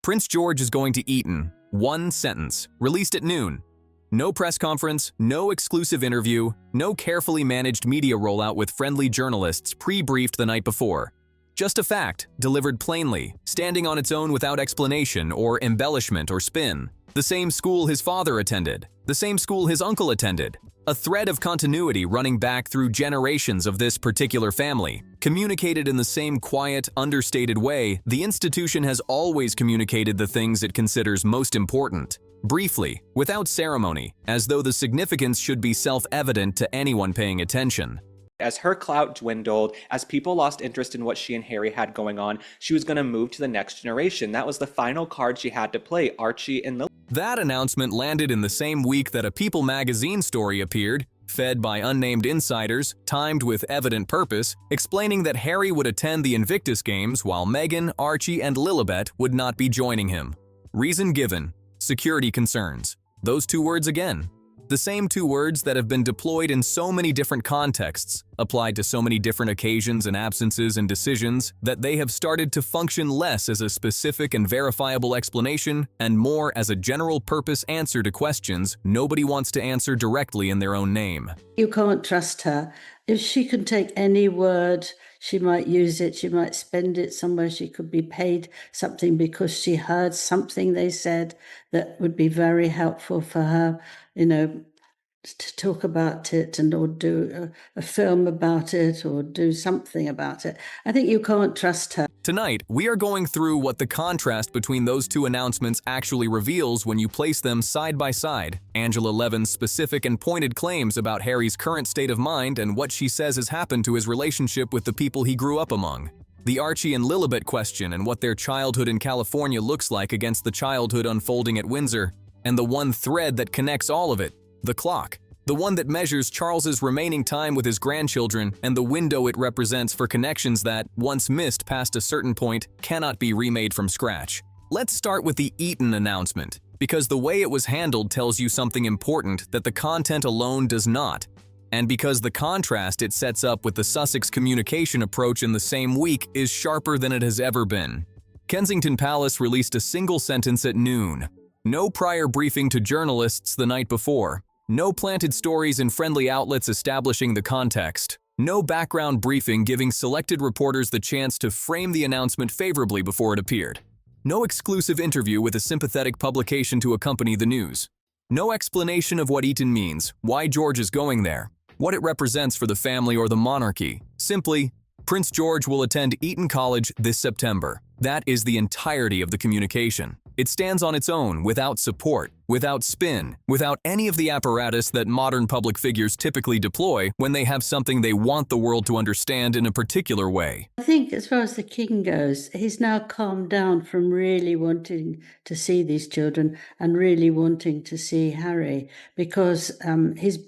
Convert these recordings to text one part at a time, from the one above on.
Prince George is going to Eton. One sentence. Released at noon. No press conference, no exclusive interview, no carefully managed media rollout with friendly journalists pre-briefed the night before. Just a fact, delivered plainly, standing on its own without explanation or embellishment or spin. The same school his father attended, the same school his uncle attended. A thread of continuity running back through generations of this particular family. Communicated in the same quiet, understated way, the institution has always communicated the things it considers most important. Briefly, without ceremony, as though the significance should be self-evident to anyone paying attention. As her clout dwindled, as people lost interest in what she and Harry had going on, she was going to move to the next generation. That was the final card she had to play, Archie and Lilibet. That announcement landed in the same week that a People magazine story appeared, fed by unnamed insiders, timed with evident purpose, explaining that Harry would attend the Invictus games while Meghan, Archie, and Lilibet would not be joining him. Reason given: security concerns. Those two words again. The same two words that have been deployed in so many different contexts, applied to so many different occasions and absences and decisions, that they have started to function less as a specific and verifiable explanation and more as a general-purpose answer to questions nobody wants to answer directly in their own name. You can't trust her. If she can take any word, she might use it, she might spend it somewhere, she could be paid something because she heard something they said that would be very helpful for her, to talk about it or do a film about it or do something about it. I think you can't trust her. Tonight, we are going through what the contrast between those two announcements actually reveals when you place them side by side. Angela Levin's specific and pointed claims about Harry's current state of mind and what she says has happened to his relationship with the people he grew up among. The Archie and Lilibet question and what their childhood in California looks like against the childhood unfolding at Windsor. And the one thread that connects all of it, the clock. The one that measures Charles's remaining time with his grandchildren and the window it represents for connections that, once missed past a certain point, cannot be remade from scratch. Let's start with the Eton announcement, because the way it was handled tells you something important that the content alone does not, and because the contrast it sets up with the Sussex communication approach in the same week is sharper than it has ever been. Kensington Palace released a single sentence at noon. No prior briefing to journalists the night before. No planted stories in friendly outlets establishing the context. No background briefing giving selected reporters the chance to frame the announcement favorably before it appeared. No exclusive interview with a sympathetic publication to accompany the news. No explanation of what Eton means, why George is going there, what it represents for the family or the monarchy. Simply, Prince George will attend Eton College this September. That is the entirety of the communication. It stands on its own, without support, without spin, without any of the apparatus that modern public figures typically deploy when they have something they want the world to understand in a particular way. I think as far as the king goes, he's now calmed down from really wanting to see these children and really wanting to see Harry because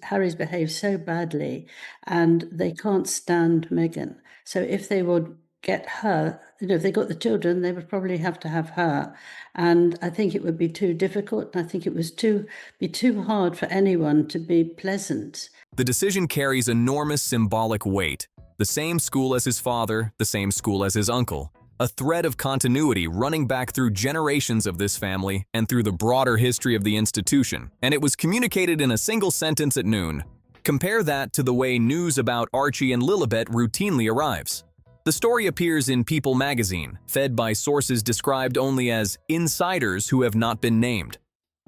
Harry's behaved so badly and they can't stand Meghan. So if they would get her, if they got the children, they would probably have to have her. And I think it would be too difficult. And I think it was be too hard for anyone to be pleasant. The decision carries enormous symbolic weight. The same school as his father, the same school as his uncle. A thread of continuity running back through generations of this family and through the broader history of the institution. And it was communicated in a single sentence at noon. Compare that to the way news about Archie and Lilibet routinely arrives. The story appears in People magazine, fed by sources described only as insiders who have not been named.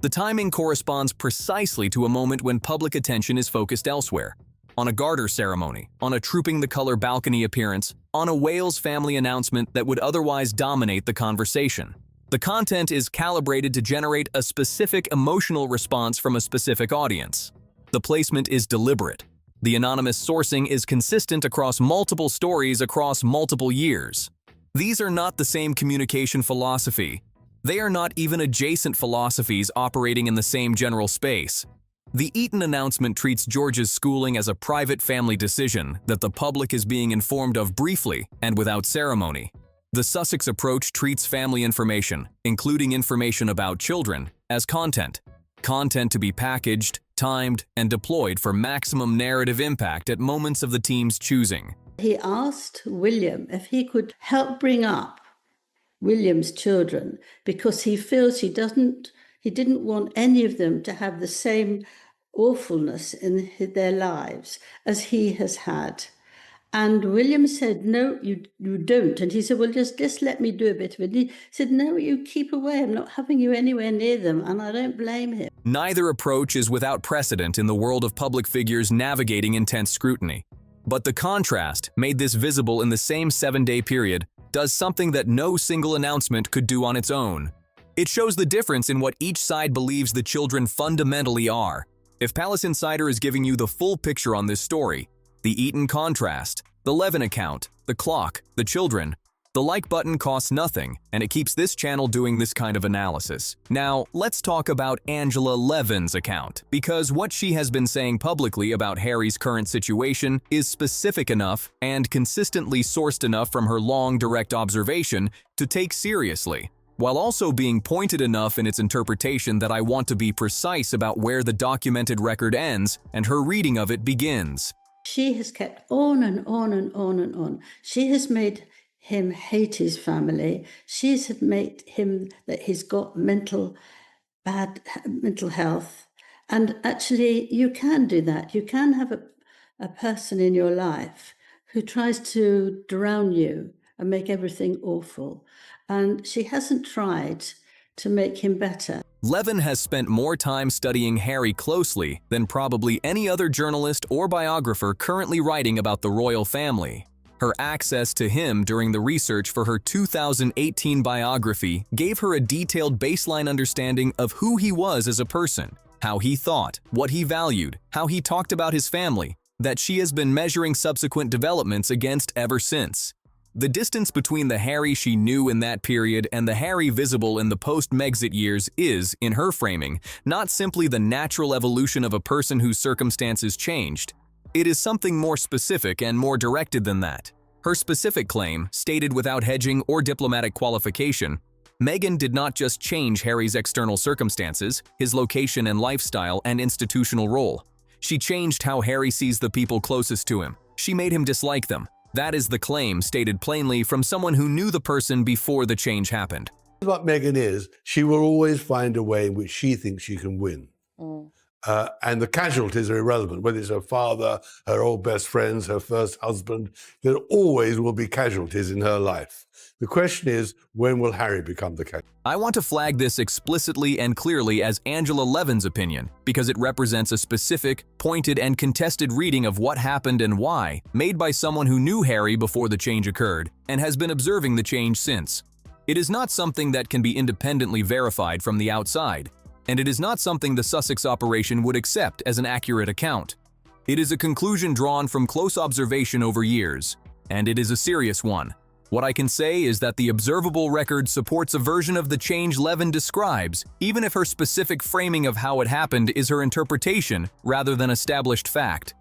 The timing corresponds precisely to a moment when public attention is focused elsewhere. On a Garter ceremony, on a Trooping the Colour balcony appearance, on a Wales family announcement that would otherwise dominate the conversation. The content is calibrated to generate a specific emotional response from a specific audience. The placement is deliberate. The anonymous sourcing is consistent across multiple stories across multiple years. These are not the same communication philosophy. They are not even adjacent philosophies operating in the same general space. The Eton announcement treats George's schooling as a private family decision that the public is being informed of briefly and without ceremony. The Sussex approach treats family information, including information about children, as content. Content to be packaged, timed, and deployed for maximum narrative impact at moments of the team's choosing. He asked William if he could help bring up William's children because he feels he didn't want any of them to have the same awfulness in their lives as he has had. And William said, no, you don't. And he said, well, just let me do a bit of it. He said, no, you keep away. I'm not having you anywhere near them. And I don't blame him. Neither approach is without precedent in the world of public figures navigating intense scrutiny. But the contrast, made this visible in the same 7-day period, does something that no single announcement could do on its own. It shows the difference in what each side believes the children fundamentally are. If Palace Insider is giving you the full picture on this story, the Eton contrast, the Levin account, the clock, the children, the like button costs nothing, and it keeps this channel doing this kind of analysis. Now, let's talk about Angela Levin's account, because what she has been saying publicly about Harry's current situation is specific enough and consistently sourced enough from her long direct observation to take seriously, while also being pointed enough in its interpretation that I want to be precise about where the documented record ends and her reading of it begins. She has kept on and on and on and on. She has made him hate his family. She's made him that he's got bad mental health. And actually, you can do that. You can have a person in your life who tries to drown you and make everything awful. And she hasn't tried to make him better. Levin has spent more time studying Harry closely than probably any other journalist or biographer currently writing about the royal family. Her access to him during the research for her 2018 biography gave her a detailed baseline understanding of who he was as a person, how he thought, what he valued, how he talked about his family, that she has been measuring subsequent developments against ever since. The distance between the Harry she knew in that period and the Harry visible in the post-Megxit years is, in her framing, not simply the natural evolution of a person whose circumstances changed. It is something more specific and more directed than that. Her specific claim, stated without hedging or diplomatic qualification, Meghan did not just change Harry's external circumstances, his location and lifestyle and institutional role. She changed how Harry sees the people closest to him. She made him dislike them. That is the claim, stated plainly from someone who knew the person before the change happened. What Meghan is, she will always find a way in which she thinks she can win. And the casualties are irrelevant, whether it's her father, her old best friends, her first husband. There always will be casualties in her life. The question is, when will Harry become the casualty? I want to flag this explicitly and clearly as Angela Levin's opinion, because it represents a specific, pointed, and contested reading of what happened and why, made by someone who knew Harry before the change occurred, and has been observing the change since. It is not something that can be independently verified from the outside, and it is not something the Sussex operation would accept as an accurate account. It is a conclusion drawn from close observation over years, and it is a serious one. What I can say is that the observable record supports a version of the change Levin describes, even if her specific framing of how it happened is her interpretation rather than established fact.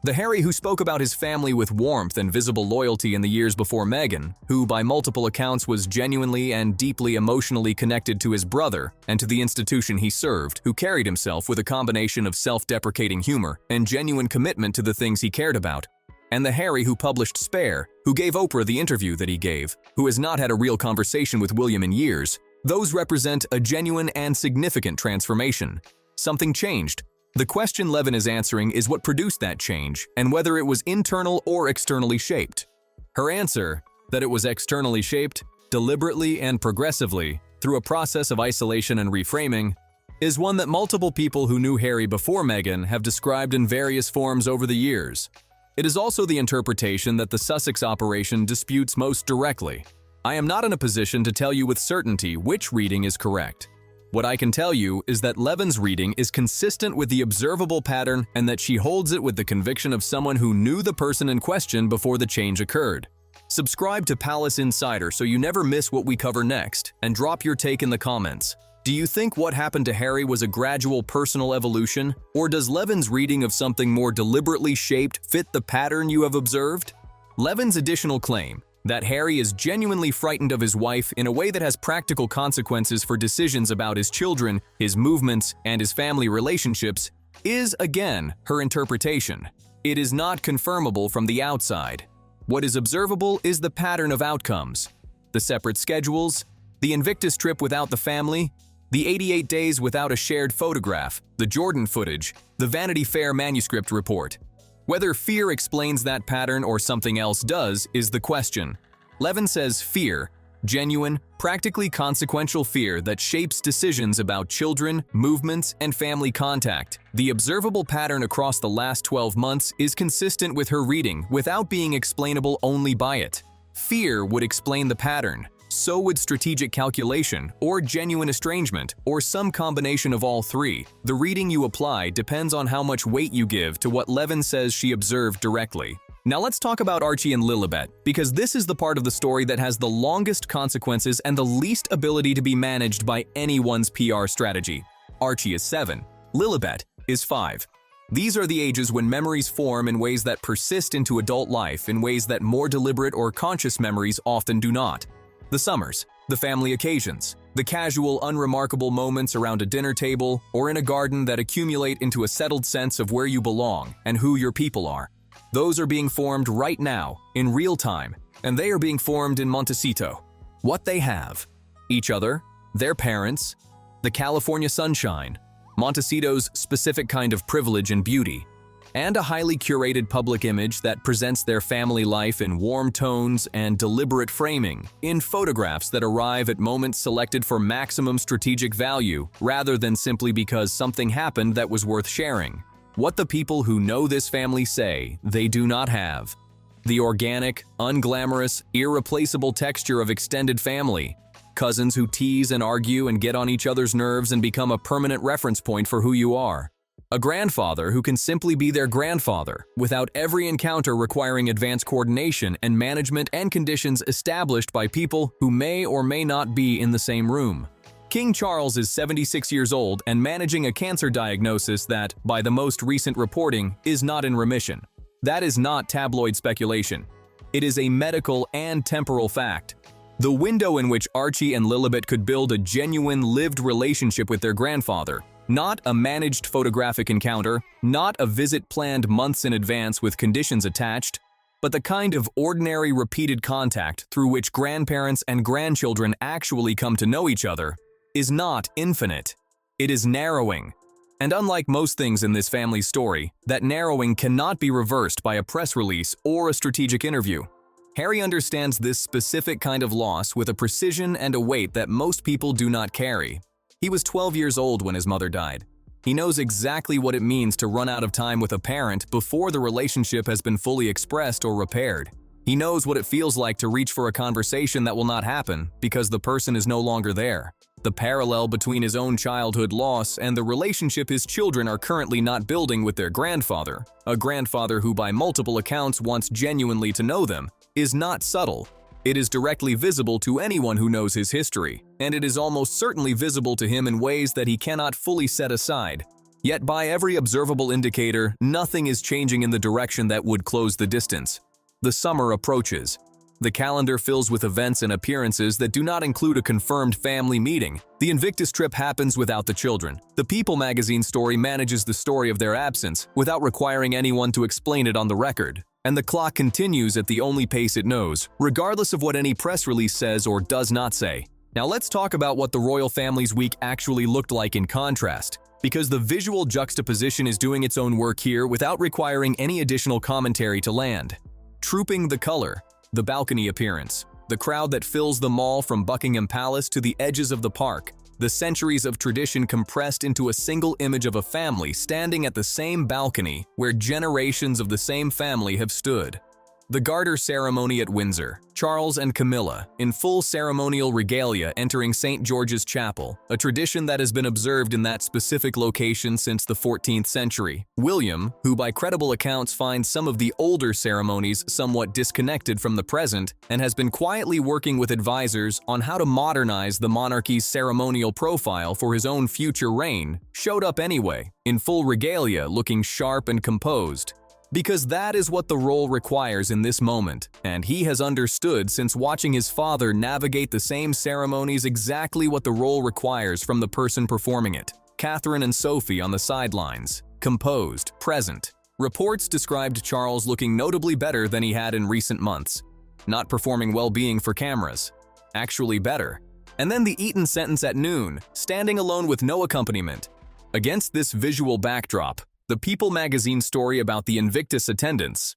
The Harry who spoke about his family with warmth and visible loyalty in the years before Meghan, who by multiple accounts was genuinely and deeply emotionally connected to his brother and to the institution he served, who carried himself with a combination of self-deprecating humor and genuine commitment to the things he cared about. And the Harry who published Spare, who gave Oprah the interview that he gave, who has not had a real conversation with William in years, those represent a genuine and significant transformation. Something changed. The question Levin is answering is what produced that change, and whether it was internal or externally shaped. Her answer, that it was externally shaped, deliberately and progressively, through a process of isolation and reframing, is one that multiple people who knew Harry before Meghan have described in various forms over the years. It is also the interpretation that the Sussex operation disputes most directly. I am not in a position to tell you with certainty which reading is correct. What I can tell you is that Levin's reading is consistent with the observable pattern and that she holds it with the conviction of someone who knew the person in question before the change occurred. Subscribe to Palace Insider so you never miss what we cover next, and drop your take in the comments. Do you think what happened to Harry was a gradual personal evolution, or does Levin's reading of something more deliberately shaped fit the pattern you have observed? Levin's additional claim, that Harry is genuinely frightened of his wife in a way that has practical consequences for decisions about his children, his movements, and his family relationships, is, again, her interpretation. It is not confirmable from the outside. What is observable is the pattern of outcomes. the separate schedules, the Invictus trip without the family, the 88 days without a shared photograph, the Jordan footage, the Vanity Fair manuscript report. Whether fear explains that pattern or something else does is the question. Levin says fear, genuine, practically consequential fear that shapes decisions about children, movements, and family contact. The observable pattern across the last 12 months is consistent with her reading without being explainable only by it. Fear would explain the pattern. So would strategic calculation, or genuine estrangement, or some combination of all three. The reading you apply depends on how much weight you give to what Levin says she observed directly. Now let's talk about Archie and Lilibet, because this is the part of the story that has the longest consequences and the least ability to be managed by anyone's PR strategy. Archie is 7, Lilibet is 5. These are the ages when memories form in ways that persist into adult life in ways that more deliberate or conscious memories often do not. The summers, the family occasions, the casual, unremarkable moments around a dinner table or in a garden that accumulate into a settled sense of where you belong and who your people are. Those are being formed right now, in real time, and they are being formed in Montecito. What they have: each other, their parents, the California sunshine, Montecito's specific kind of privilege and beauty, and a highly curated public image that presents their family life in warm tones and deliberate framing, in photographs that arrive at moments selected for maximum strategic value rather than simply because something happened that was worth sharing. What the people who know this family say they do not have: the organic, unglamorous, irreplaceable texture of extended family, cousins who tease and argue and get on each other's nerves and become a permanent reference point for who you are. A grandfather who can simply be their grandfather, without every encounter requiring advanced coordination and management and conditions established by people who may or may not be in the same room. King Charles is 76 years old and managing a cancer diagnosis that, by the most recent reporting, is not in remission. That is not tabloid speculation. It is a medical and temporal fact. The window in which Archie and Lilibet could build a genuine lived relationship with their grandfather, not a managed photographic encounter, not a visit planned months in advance with conditions attached, but the kind of ordinary repeated contact through which grandparents and grandchildren actually come to know each other, is not infinite. It is narrowing. And unlike most things in this family's story, that narrowing cannot be reversed by a press release or a strategic interview. Harry understands this specific kind of loss with a precision and a weight that most people do not carry. He was 12 years old when his mother died. He knows exactly what it means to run out of time with a parent before the relationship has been fully expressed or repaired. He knows what it feels like to reach for a conversation that will not happen because the person is no longer there. The parallel between his own childhood loss and the relationship his children are currently not building with their grandfather, a grandfather who by multiple accounts wants genuinely to know them, is not subtle. It is directly visible to anyone who knows his history, and it is almost certainly visible to him in ways that he cannot fully set aside. Yet by every observable indicator, nothing is changing in the direction that would close the distance. The summer approaches. The calendar fills with events and appearances that do not include a confirmed family meeting. The Invictus trip happens without the children. The People magazine story manages the story of their absence without requiring anyone to explain it on the record. And the clock continues at the only pace it knows, regardless of what any press release says or does not say. Now let's talk about what the royal family's week actually looked like in contrast, because the visual juxtaposition is doing its own work here without requiring any additional commentary to land. Trooping the color, the balcony appearance, the crowd that fills the mall from Buckingham Palace to the edges of the park, the centuries of tradition compressed into a single image of a family standing at the same balcony where generations of the same family have stood. The Garter ceremony at Windsor, Charles and Camilla, in full ceremonial regalia entering St. George's Chapel, a tradition that has been observed in that specific location since the 14th century. William, who by credible accounts finds some of the older ceremonies somewhat disconnected from the present and has been quietly working with advisors on how to modernize the monarchy's ceremonial profile for his own future reign, showed up anyway, in full regalia looking sharp and composed. Because that is what the role requires in this moment, and he has understood since watching his father navigate the same ceremonies exactly what the role requires from the person performing it. Catherine and Sophie on the sidelines, composed, present. Reports described Charles looking notably better than he had in recent months, not performing well-being for cameras. actually better. And then the Eton sentence at noon, standing alone with no accompaniment. Against this visual backdrop, the People magazine story about the Invictus attendance,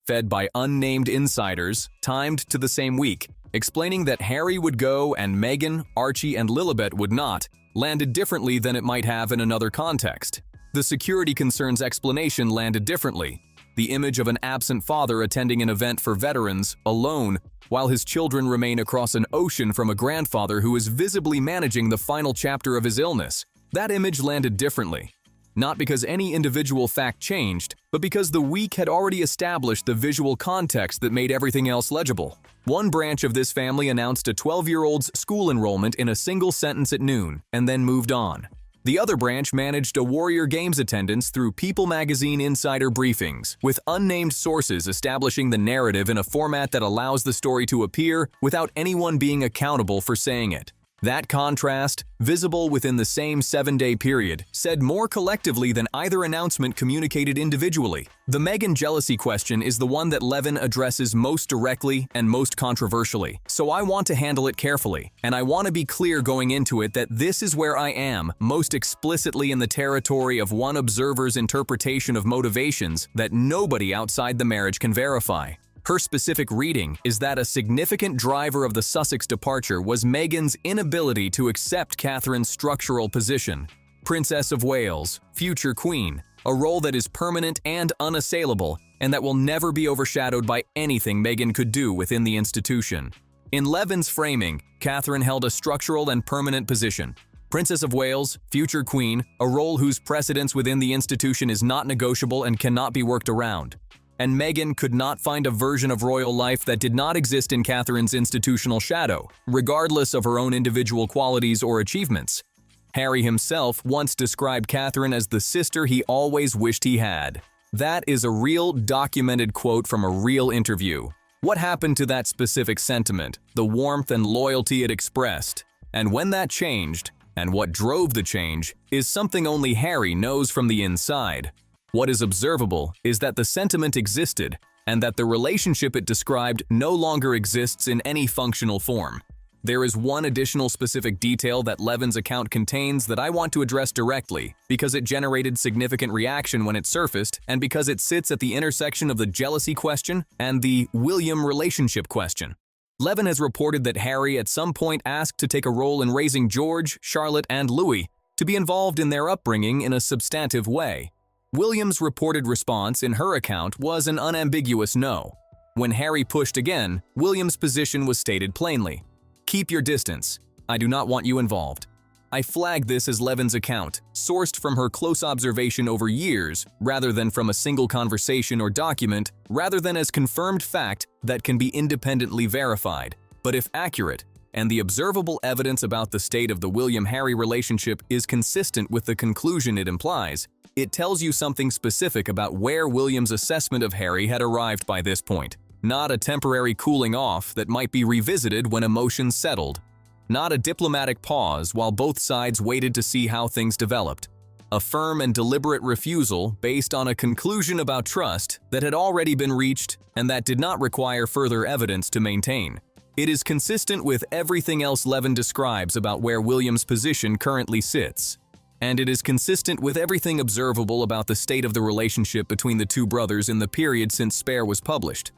fed by unnamed insiders, timed to the same week, explaining that Harry would go and Meghan, Archie, and Lilibet would not, landed differently than it might have in another context. The security concerns explanation landed differently. The image of an absent father attending an event for veterans, alone, while his children remain across an ocean from a grandfather who is visibly managing the final chapter of his illness. That image landed differently. Not because any individual fact changed, but because the week had already established the visual context that made everything else legible. One branch of this family announced a 12-year-old's school enrollment in a single sentence at noon, and then moved on. The other branch managed a Warrior Games attendance through People magazine insider briefings, with unnamed sources establishing the narrative in a format that allows the story to appear without anyone being accountable for saying it. That contrast, visible within the same 7-day period, said more collectively than either announcement communicated individually. The Meghan jealousy question is the one that Levin addresses most directly and most controversially, so I want to handle it carefully, and I want to be clear going into it that this is where I am, most explicitly in the territory of one observer's interpretation of motivations that nobody outside the marriage can verify. Her specific reading is that a significant driver of the Sussex departure was Meghan's inability to accept Catherine's structural position. Princess of Wales, future queen, a role that is permanent and unassailable, and that will never be overshadowed by anything Meghan could do within the institution. In Levin's framing, Catherine held a structural and permanent position. Princess of Wales, future queen, a role whose precedence within the institution is not negotiable and cannot be worked around. And Meghan could not find a version of royal life that did not exist in Catherine's institutional shadow, regardless of her own individual qualities or achievements. Harry himself once described Catherine as the sister he always wished he had. That is a real documented quote from a real interview. What happened to that specific sentiment, the warmth and loyalty it expressed? And when that changed, and what drove the change, is something only Harry knows from the inside. What is observable is that the sentiment existed, and that the relationship it described no longer exists in any functional form. There is one additional specific detail that Levin's account contains that I want to address directly, because it generated significant reaction when it surfaced, and because it sits at the intersection of the jealousy question and the William relationship question. Levin has reported that Harry at some point asked to take a role in raising George, Charlotte, and Louis, to be involved in their upbringing in a substantive way. William's reported response in her account was an unambiguous no. When Harry pushed again, William's position was stated plainly. Keep your distance. I do not want you involved. I flag this as Levin's account, sourced from her close observation over years, rather than from a single conversation or document, rather than as confirmed fact that can be independently verified. But if accurate, and the observable evidence about the state of the William-Harry relationship is consistent with the conclusion it implies, it tells you something specific about where William's assessment of Harry had arrived by this point. Not a temporary cooling off that might be revisited when emotions settled. Not a diplomatic pause while both sides waited to see how things developed. A firm and deliberate refusal based on a conclusion about trust that had already been reached and that did not require further evidence to maintain. It is consistent with everything else Levin describes about where William's position currently sits. And it is consistent with everything observable about the state of the relationship between the two brothers in the period since Spare was published.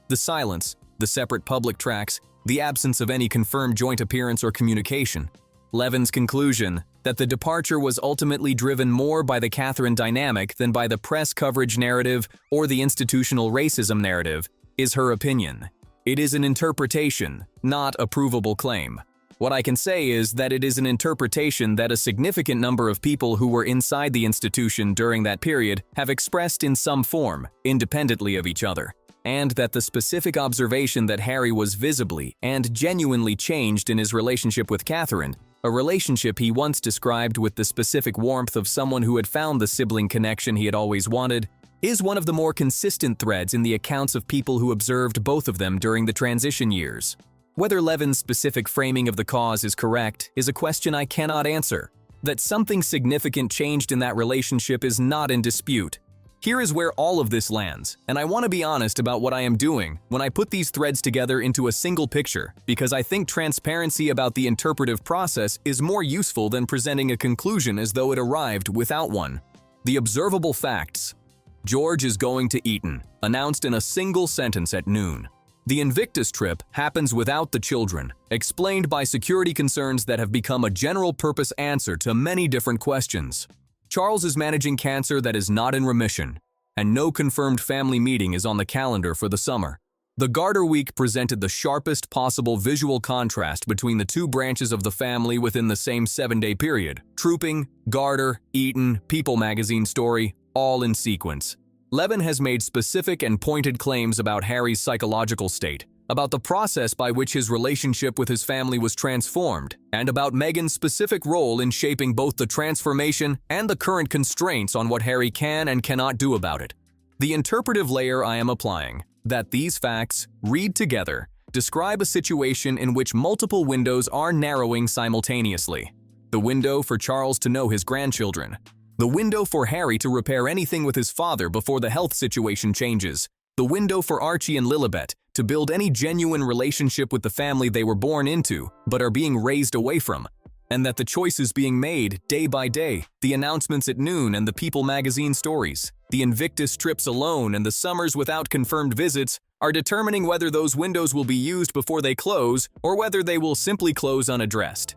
The silence, the separate public tracks, the absence of any confirmed joint appearance or communication. Levin's conclusion, that the departure was ultimately driven more by the Catherine dynamic than by the press coverage narrative or the institutional racism narrative, is her opinion. It is an interpretation, not a provable claim. What I can say is that it is an interpretation that a significant number of people who were inside the institution during that period have expressed in some form, independently of each other, and that the specific observation that Harry was visibly and genuinely changed in his relationship with Catherine, a relationship he once described with the specific warmth of someone who had found the sibling connection he had always wanted, is one of the more consistent threads in the accounts of people who observed both of them during the transition years. Whether Levin's specific framing of the cause is correct is a question I cannot answer. That something significant changed in that relationship is not in dispute. Here is where all of this lands, and I want to be honest about what I am doing when I put these threads together into a single picture, because I think transparency about the interpretive process is more useful than presenting a conclusion as though it arrived without one. The observable facts. George is going to Eton, announced in a single sentence at noon. The Invictus trip happens without the children, explained by security concerns that have become a general-purpose answer to many different questions. Charles is managing cancer that is not in remission, and no confirmed family meeting is on the calendar for the summer. The Garter week presented the sharpest possible visual contrast between the two branches of the family within the same 7-day period. Trooping, Garter, Eton, People magazine story, all in sequence. Levin has made specific and pointed claims about Harry's psychological state, about the process by which his relationship with his family was transformed, and about Meghan's specific role in shaping both the transformation and the current constraints on what Harry can and cannot do about it. The interpretive layer I am applying, that these facts, read together, describe a situation in which multiple windows are narrowing simultaneously. The window for Charles to know his grandchildren. The window for Harry to repair anything with his father before the health situation changes. The window for Archie and Lilibet to build any genuine relationship with the family they were born into, but are being raised away from. And that the choices being made day by day, the announcements at noon and the People magazine stories, the Invictus trips alone and the summers without confirmed visits, are determining whether those windows will be used before they close or whether they will simply close unaddressed.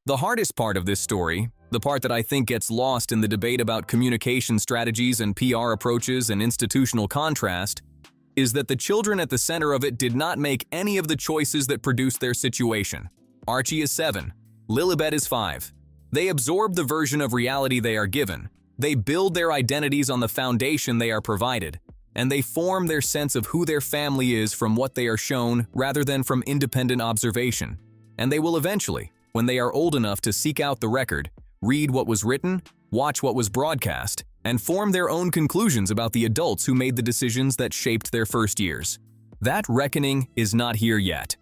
The hardest part of this story, the part that I think gets lost in the debate about communication strategies and PR approaches and institutional contrast, is that the children at the center of it did not make any of the choices that produced their situation. Archie is 7. Lilibet is 5. They absorb the version of reality they are given. They build their identities on the foundation they are provided. And they form their sense of who their family is from what they are shown rather than from independent observation. And they will eventually, when they are old enough to seek out the record, read what was written, watch what was broadcast, and form their own conclusions about the adults who made the decisions that shaped their first years. That reckoning is not here yet,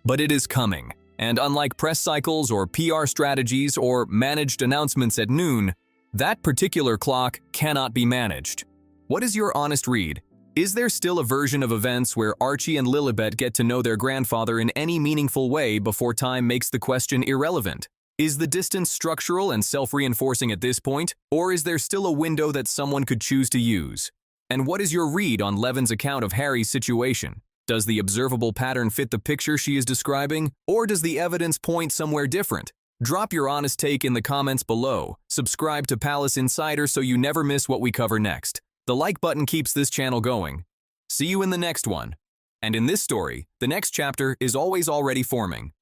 but it is coming. And unlike press cycles or PR strategies or managed announcements at noon, that particular clock cannot be managed. What is your honest read? Is there still a version of events where Archie and Lilibet get to know their grandfather in any meaningful way before time makes the question irrelevant? Is the distance structural and self-reinforcing at this point, or is there still a window that someone could choose to use? And what is your read on Levin's account of Harry's situation? Does the observable pattern fit the picture she is describing, or does the evidence point somewhere different? Drop your honest take in the comments below. Subscribe to Palace Insider so you never miss what we cover next. The like button keeps this channel going. See you in the next one. And in this story, the next chapter is always already forming.